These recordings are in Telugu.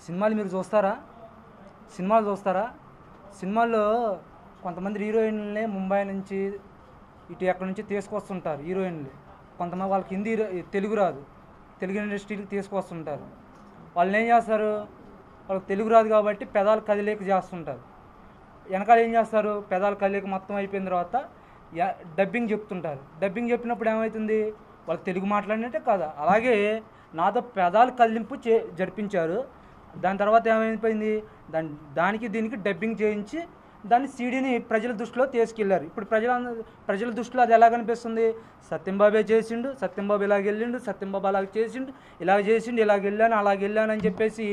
సినిమాలు మీరు చూస్తారా? సినిమాల్లో కొంతమంది హీరోయిన్లనే ముంబై నుంచి ఇటు ఎక్కడి నుంచి తీసుకొస్తుంటారు. హీరోయిన్లు కొంతమంది వాళ్ళకి హిందీ తెలుగు రాదు, తెలుగు ఇండస్ట్రీకి తీసుకొస్తుంటారు. వాళ్ళని ఏం చేస్తారు? వాళ్ళకి తెలుగు రాదు కాబట్టి పెదాలు కదిలేక చేస్తుంటారు. వెనకాల ఏం చేస్తారు? పెదాలు కదిలేక మొత్తం అయిపోయిన తర్వాత డబ్బింగ్ చెప్తుంటారు. డబ్బింగ్ చెప్పినప్పుడు ఏమవుతుంది? వాళ్ళకి తెలుగు మాట్లాడినట్టే కదా. అలాగే నాతో పెదాలు కదిలింపు జరిపించారు. దాని తర్వాత ఏమైపోయింది? దానికి దీనికి డబ్బింగ్ చేయించి దాన్ని సీడీని ప్రజల దృష్టిలో తీసుకెళ్లారు. ఇప్పుడు ప్రజల దృష్టిలో అది ఎలా కనిపిస్తుంది? సత్యంబాబే చేసిండు, సత్యంబాబు ఇలాగ వెళ్ళిండు, సత్యంబాబు అలాగ చేసిండు, ఇలాగ వెళ్ళాను అని చెప్పేసి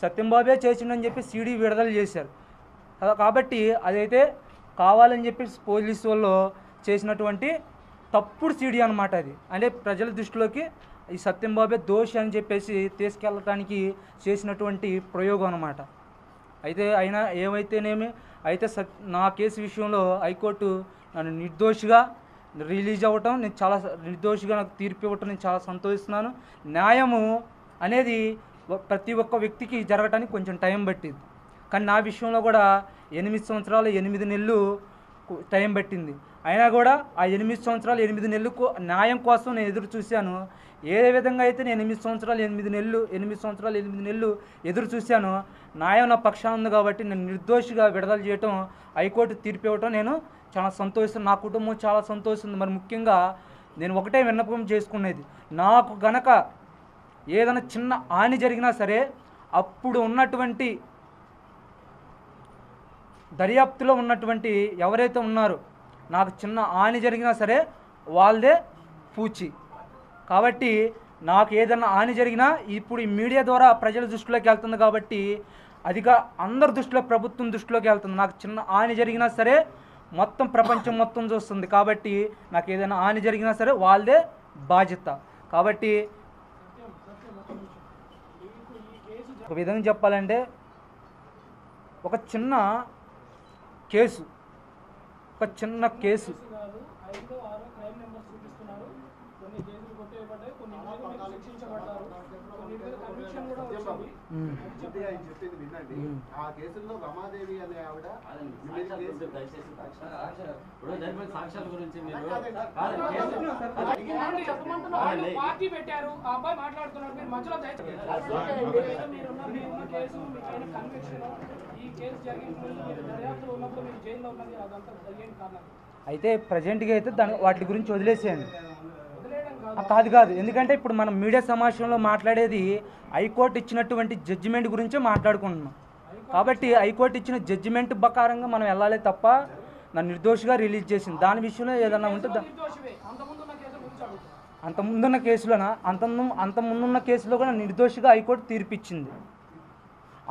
సత్యంబాబే చేసిండు అని చెప్పి సీడీ విడుదల చేశారు. కాబట్టి అదైతే కావాలని చెప్పి పోలీసు వాళ్ళు చేసినటువంటి తప్పుడు సీడీ అనమాట. అది అంటే ప్రజల దృష్టిలోకి ఈ సత్యంబాబే దోషి అని చెప్పేసి తీసుకెళ్ళటానికి చేసినటువంటి ప్రయోగం అనమాట. అయితే అయినా ఏమైతేనేమి అయితే నా కేసు విషయంలో హైకోర్టు నన్ను నిర్దోషిగా రిలీజ్ అవ్వటం, నేను చాలా నిర్దోషిగా నాకు తీర్పు ఇవ్వటం నేను చాలా సంతోషిస్తున్నాను. న్యాయము అనేది ప్రతి ఒక్క వ్యక్తికి జరగటానికి కొంచెం టైం పట్టింది. కానీ నా విషయంలో కూడా 8 సంవత్సరాలు 8 నెలలు టైం పట్టింది. అయినా కూడా ఆ 8 సంవత్సరాలు 8 నెలలు న్యాయం కోసం నేను ఎదురు చూశాను. ఏ విధంగా అయితే నేను 8 సంవత్సరాలు 8 నెలలు ఎదురు చూశాను, న్యాయం నా పక్షాన ఉంది కాబట్టి నేను నిర్దోషిగా విడుదల చేయటం, హైకోర్టు తీర్పు ఇవ్వటం నేను చాలా సంతోషిస్తాను. నా కుటుంబం చాలా సంతోషిస్తుంది. మరి ముఖ్యంగా నేను ఒకటే విన్నపం చేసుకునేది, నాకు గనక ఏదైనా చిన్న హాని జరిగినా సరే అప్పుడు ఉన్నటువంటి దర్యాప్తులో ఉన్నటువంటి ఎవరైతే ఉన్నారో నాకు చిన్న హాని జరిగినా సరే వాళ్ళదే పూచి. కాబట్టి నాకు ఏదైనా హాని జరిగినా ఇప్పుడు ఈ మీడియా ద్వారా ప్రజల దృష్టిలోకి వెళ్తుంది కాబట్టి అదిగా అందరి దృష్టిలో, ప్రభుత్వం దృష్టిలోకి వెళ్తుంది. నాకు చిన్న హాని జరిగినా సరే మొత్తం ప్రపంచం మొత్తం చూస్తుంది. కాబట్టి నాకు ఏదైనా హాని జరిగినా సరే వాళ్ళదే బాధ్యత. కాబట్టి ఒక విధంగా చెప్పాలంటే ఒక చిన్న కేసు చెప్పింది వినండి. ఆ కేసుల్లో రమాదేవి అనే ఆవిడ సాక్ష్యాల గురించి పార్టీ పెట్టారు, ఆ అబ్బాయి మాట్లాడుతున్నారు, మీరు మధ్యలో ఈ కేసు జరిగిన దర్యాప్తులో ఉన్నప్పుడు మీరు జైల్లో ఉన్నది అదంతా జరిగేది కారణం. అయితే ప్రజెంట్గా అయితే వాటి గురించి వదిలేసేయండి. కాదు, ఎందుకంటే ఇప్పుడు మనం మీడియా సమావేశంలో మాట్లాడేది హైకోర్టు ఇచ్చినటువంటి జడ్జిమెంట్ గురించే మాట్లాడుకుంటున్నాం. కాబట్టి హైకోర్టు ఇచ్చిన జడ్జిమెంట్ ప్రకారంగా మనం వెళ్ళాలి తప్ప నన్ను నిర్దోషిగా రిలీజ్ చేసింది. దాని విషయంలో ఏదన్నా ఉంటుందా? అంతముందున్న కేసులో కూడా నిర్దోషిగా హైకోర్టు తీర్పిచ్చింది.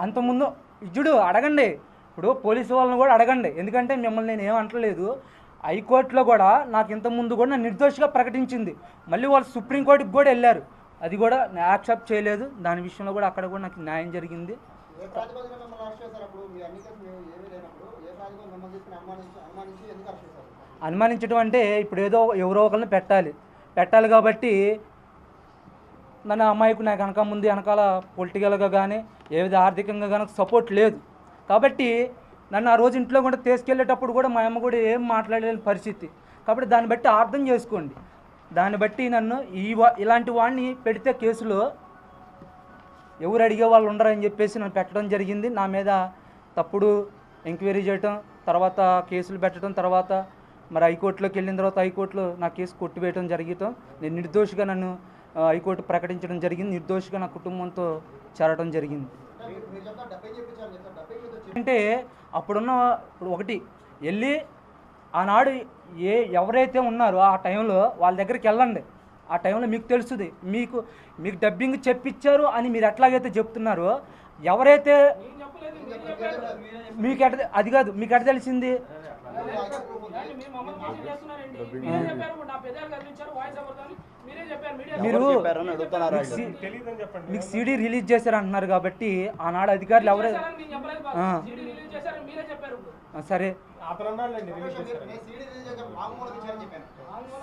అంతకుముందు ఇజ్జుడు అడగండి, ఇప్పుడు పోలీసు వాళ్ళని కూడా అడగండి. ఎందుకంటే మిమ్మల్ని నేను ఏమంటలేదు. హైకోర్టులో కూడా నాకు ఇంతకుముందు కూడా నిర్దోషిగా ప్రకటించింది. మళ్ళీ వాళ్ళు సుప్రీంకోర్టుకి కూడా వెళ్ళారు, అది కూడా యాక్సెప్ట్ చేయలేదు. దాని విషయంలో కూడా అక్కడ కూడా నాకు న్యాయం జరిగింది. అనుమానించడం అంటే ఇప్పుడు ఏదో ఎవరో ఒకరిని పెట్టాలి కాబట్టి నన్ను అమ్మాయికి నాకు వెనకాల పొలిటికల్గా కానీ ఏదో ఆర్థికంగా కానీ సపోర్ట్ లేదు. కాబట్టి నన్ను ఆ రోజు ఇంట్లో కూడా తీసుకెళ్ళేటప్పుడు కూడా మా అమ్మ కూడా ఏం మాట్లాడలేని పరిస్థితి. కాబట్టి దాన్ని బట్టి అర్థం చేసుకోండి. దాన్ని బట్టి నన్ను ఇలాంటి వాడిని పెడితే కేసులో ఎవరు అడిగే వాళ్ళు ఉండరని చెప్పేసి నన్ను పెట్టడం జరిగింది. నా మీద తప్పుడు ఎంక్వైరీ చేయటం, తర్వాత కేసులు పెట్టడం, తర్వాత మరి హైకోర్టులోకి వెళ్ళిన తర్వాత హైకోర్టులో నా కేసు కొట్టివేయడం జరగటం, నేను నిర్దోషిగా నన్ను హైకోర్టు ప్రకటించడం జరిగింది. నిర్దోషిగా నా కుటుంబంతో చేరడం జరిగింది. అంటే అప్పుడున్న ఒకటి వెళ్ళి ఆనాడు ఎవరైతే ఉన్నారో ఆ టైంలో వాళ్ళ దగ్గరికి వెళ్ళండి. ఆ టైంలో మీకు తెలుస్తుంది, మీకు డబ్బింగ్ చెప్పించారు అని మీరు ఎట్లాగైతే చెప్తున్నారో ఎవరైతే మీకు అది కాదు, మీకు ఎట్లా తెలిసింది? మీరు మీకు సీడీ రిలీజ్ చేశారు అంటున్నారు కాబట్టి ఆనాడు అధికారులు ఎవరైతే సరే అతను అన్నాడండి రిలీజ్ నేను చేశారు. సీడీ రిలీజ్ చేశాను, వాంగ్మూలం ఇచ్చారని చెప్పాను.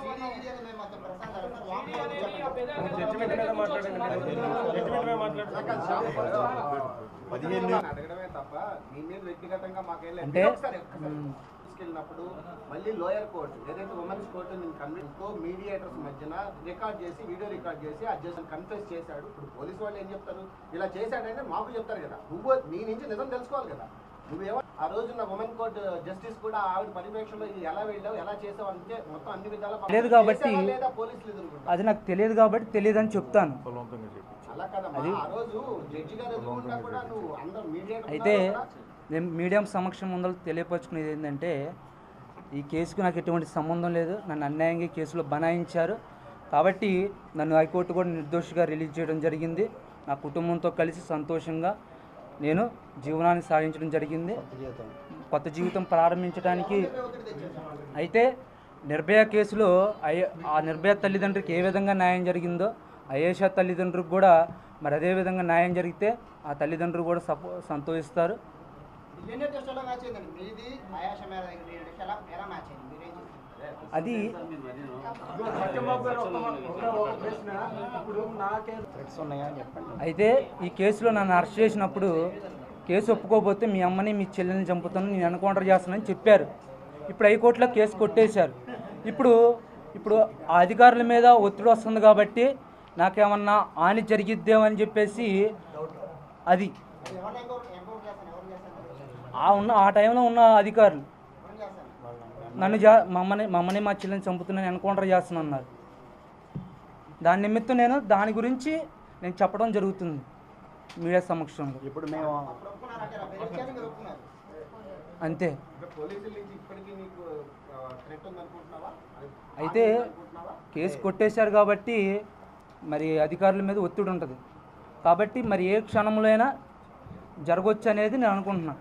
సీడీ వీడియోలు మేము మొత్తం ప్రశాంత్ గారు సార్ వాంగ్మూలం ఇచ్చారు. జడ్జిమెంట్ మీద మాట్లాడండి. జడ్జిమెంట్ మీద మాట్లాడండి. అడగడమే తప్ప మీ మీద వ్యక్తిగతంగా మాకేం లేదు. అంటే, ఒకసారి తీసుకెళ్ళినప్పుడు మళ్ళీ లోయర్ కోర్టు ఏదైతే ఉమెన్స్ కోర్టు నేను కన్విన్స్తో మీడియేటర్స్ మధ్యన రికార్డ్ చేసి వీడియో రికార్డ్ చేసి అడ్జస్ట్ కన్ఫెస్ చేశాడు. ఇప్పుడు పోలీసు వాళ్ళు ఏం చెప్తారు, ఇలా చేశాడంటే మాకు చెప్తారు కదా, నువ్వు నీ నుంచి నిజం తెలుసుకోవాలి కదా. నువ్వేమో ఆ రోజున ఉమెన్ కోర్టు జస్టిస్ కూడా ఆవిడ పర్యవేక్షణలో ఇది ఎలా వెళ్ళావు ఎలా చేసావు అంటే మొత్తం అన్ని విధాలా తెలియదు కాబట్టి లేదా పోలీసులు ఎదుర్కొంటారు. అది నాకు తెలియదు కాబట్టి తెలియదని చెప్తాను. అలా కదమ్మా, ఆ రోజు జడ్జి గారు ఎదుర్కొంటా కూడా నువ్వు అందరూ మీడియేటర్ అయితే నేను మీడియం సమక్షం ముందర తెలియపరుచుకునేది ఏంటంటే, ఈ కేసుకు నాకు ఎటువంటి సంబంధం లేదు. నన్ను అన్యాయంగా ఈ కేసులో బనాయించారు కాబట్టి నన్ను హైకోర్టు కూడా నిర్దోషిగా రిలీజ్ చేయడం జరిగింది. నా కుటుంబంతో కలిసి సంతోషంగా నేను జీవనాన్ని సాగించడం జరిగింది, కొత్త జీవితం ప్రారంభించడానికి. అయితే నిర్భయ కేసులో ఆ నిర్భయ తల్లిదండ్రులకు ఏ విధంగా న్యాయం జరిగిందో అయేషా తల్లిదండ్రులకు కూడా మరి అదే విధంగా న్యాయం జరిగితే ఆ తల్లిదండ్రులు కూడా సంతోషిస్తారు. మిలియనర్ టెస్ట్ ఎలా మ్యాచ్ అయిందండి మీది ఆయాషా మేర దగ్గర ఎలా మ్యాచ్ అయింది మీరేం చెప్తారు? అది సత్యంబాబు గారు ఒక ప్రశ్న, ఇప్పుడు నాకే థ్రెట్స్ ఉన్నాయా చెప్పండి. అయితే ఈ కేసులో నన్ను అరెస్ట్ చేసినప్పుడు కేసు ఒప్పుకోకపోతే మీ అమ్మని మీ చెల్లెల్ని చంపుతాను, నేను ఎన్కౌంటర్ చేస్తానని చెప్పారు. ఇప్పుడు హైకోర్టులో కేసు కొట్టేశారు. ఇప్పుడు ఆ అధికారుల మీద ఒత్తిడి వస్తుంది కాబట్టి నాకేమన్నా హాని జరిగిద్దేమని చెప్పేసి అది ఎవరిని ఎంకౌంటర్ చేస్తాను ఎవరు చేస్తాను ఆ టైంలో ఉన్న అధికారులు ఎవరు చేస్తాను నన్ను మమ్మని మా చెల్లెని చంపుతున్నాను ఎన్కౌంటర్ చేస్తానన్నారు. దాని నిమిత్తం దాని గురించి నేను చెప్పడం జరుగుతుంది మీడియా సమక్షంలో. ఇప్పుడు మేము అప్పుడు ఒప్పుకున్నారంటే నా బెదిరించారు మీరు ఒప్పుకున్నారు. అంతే. పోలీసుల నుంచి ఇప్పటికీ నీకు థ్రెట్ ఉందనుకుంటున్నావా? అయితే కేసు కొట్టేశారు కాబట్టి మరి అధికారుల మీద ఒత్తిడి ఉంటుంది కాబట్టి మరి ఏ క్షణంలో అయినా జరగవచ్చు అనేది నేను అనుకుంటున్నాను.